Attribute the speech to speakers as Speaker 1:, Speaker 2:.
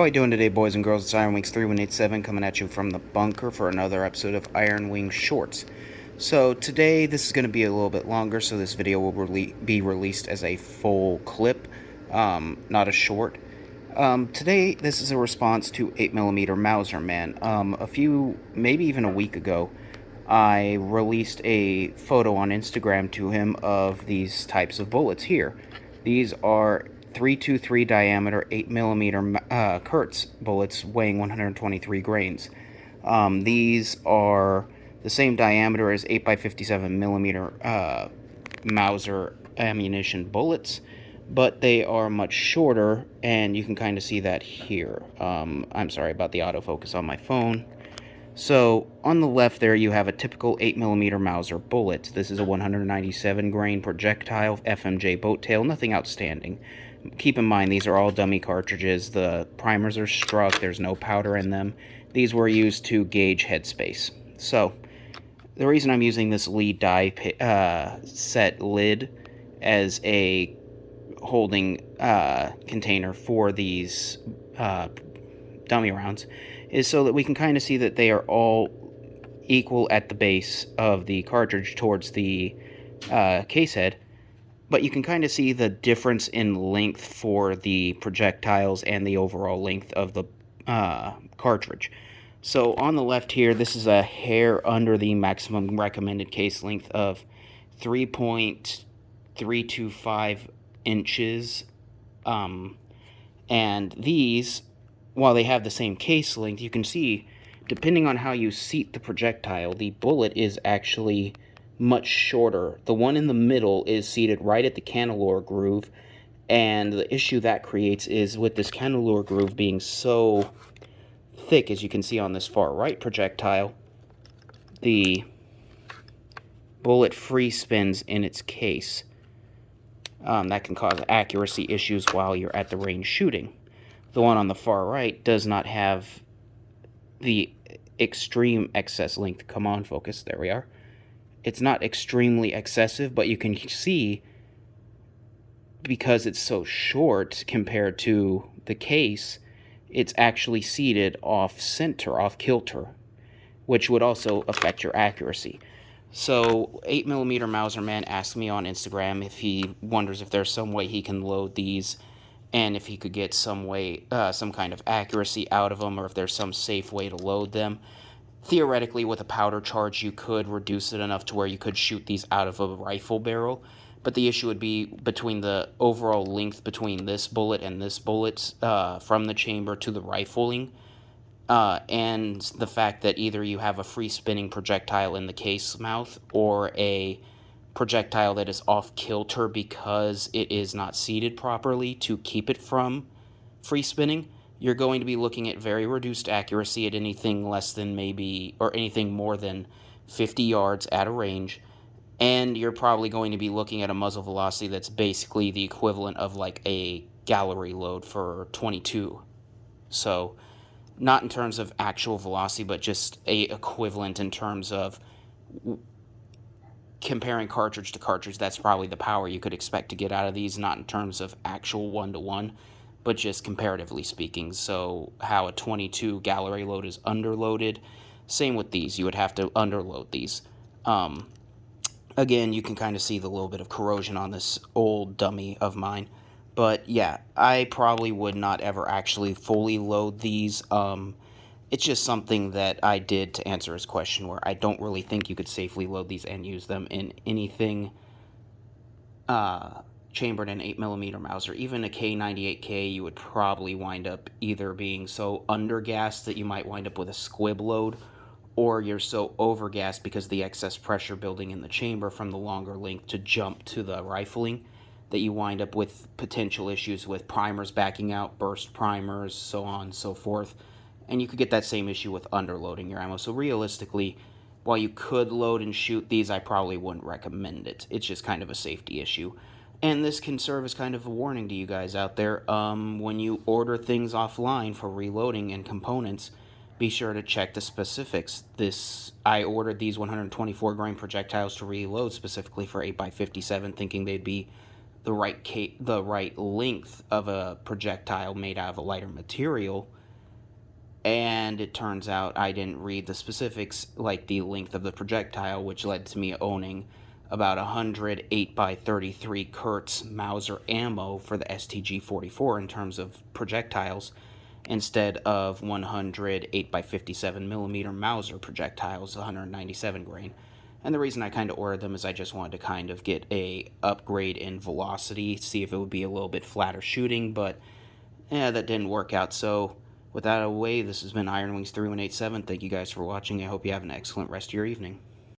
Speaker 1: How are we doing today, boys and girls? It's Iron Wings 3187 coming at you from the bunker for another episode of Iron Wings Shorts. So today, this is going to be a little bit longer, so this video will be released as a full clip, not a short. Today, this is a response to 8mm Mauser Man. Maybe even a week ago, I released a photo on Instagram to him of these types of bullets here. These are 323 diameter 8mm Kurtz bullets weighing 123 grains. These are the same diameter as 8x57mm Mauser ammunition bullets, but they are much shorter, and you can kind of see that here. I'm sorry about the autofocus on my phone. So, on the left there, you have a typical 8mm Mauser bullet. This is a 197 grain projectile, FMJ boat tail, nothing outstanding. Keep in mind, these are all dummy cartridges. The primers are struck, there's no powder in them. These were used to gauge headspace. So, the reason I'm using this lead die set lid as a holding container for these dummy rounds is so that we can kind of see that they are all equal at the base of the cartridge towards the case head, but you can kind of see the difference in length for the projectiles and the overall length of the cartridge. So on the left here, this is a hair under the maximum recommended case length of 3.325 inches, and these, while they have the same case length, you can see, depending on how you seat the projectile, the bullet is actually much shorter. The one in the middle is seated right at the cannelure groove, and the issue that creates is with this cannelure groove being so thick, as you can see on this far right projectile, the bullet free spins in its case. That can cause accuracy issues while you're at the range shooting. The one on the far right does not have the extreme excess length. Come on, focus. There we are. It's not extremely excessive, but you can see, because it's so short compared to the case, it's actually seated off center, off kilter, which would also affect your accuracy. So 8mm Mauser Man asked me on Instagram if he wonders if there's some way he can load these, and if he could get some kind of accuracy out of them, or if there's some safe way to load them. Theoretically, with a powder charge, you could reduce it enough to where you could shoot these out of a rifle barrel, but the issue would be between the overall length between this bullet and this bullet, from the chamber to the rifling, and the fact that either you have a free spinning projectile in the case mouth, or a projectile that is off kilter because it is not seated properly to keep it from free spinning. You're going to be looking at very reduced accuracy at anything less than anything more than 50 yards at a range, and you're probably going to be looking at a muzzle velocity that's basically the equivalent of like a gallery load for 22. So, not in terms of actual velocity, but just a equivalent in terms of comparing cartridge to cartridge. That's probably the power you could expect to get out of these, not in terms of actual one-to-one, but just comparatively speaking. So how a 22 gallery load is underloaded, same with these. You would have to underload these. Again, you can kind of see the little bit of corrosion on this old dummy of mine. But yeah, I probably would not ever actually fully load these. It's just something that I did to answer his question, where I don't really think you could safely load these and use them in anything chambered in 8mm Mauser. Even a K98K, you would probably wind up either being so undergassed that you might wind up with a squib load, or you're so overgassed because of the excess pressure building in the chamber from the longer length to jump to the rifling, that you wind up with potential issues with primers backing out, burst primers, so on and so forth. And you could get that same issue with underloading your ammo. So realistically, while you could load and shoot these, I probably wouldn't recommend it. It's just kind of a safety issue. And this can serve as kind of a warning to you guys out there. When you order things offline for reloading and components, be sure to check the specifics. I ordered these 124 grain projectiles to reload specifically for 8x57, thinking they'd be the right length of a projectile made out of a lighter material. And it turns out I didn't read the specifics, like the length of the projectile, which led to me owning about 100 8x33 Kurtz Mauser ammo for the STG-44 in terms of projectiles, instead of 100 8x57mm Mauser projectiles, 197 grain. And the reason I kind of ordered them is I just wanted to kind of get a upgrade in velocity, see if it would be a little bit flatter shooting, but yeah, that didn't work out. So with that away, this has been Iron Wings 3187. Thank you guys for watching. I hope you have an excellent rest of your evening.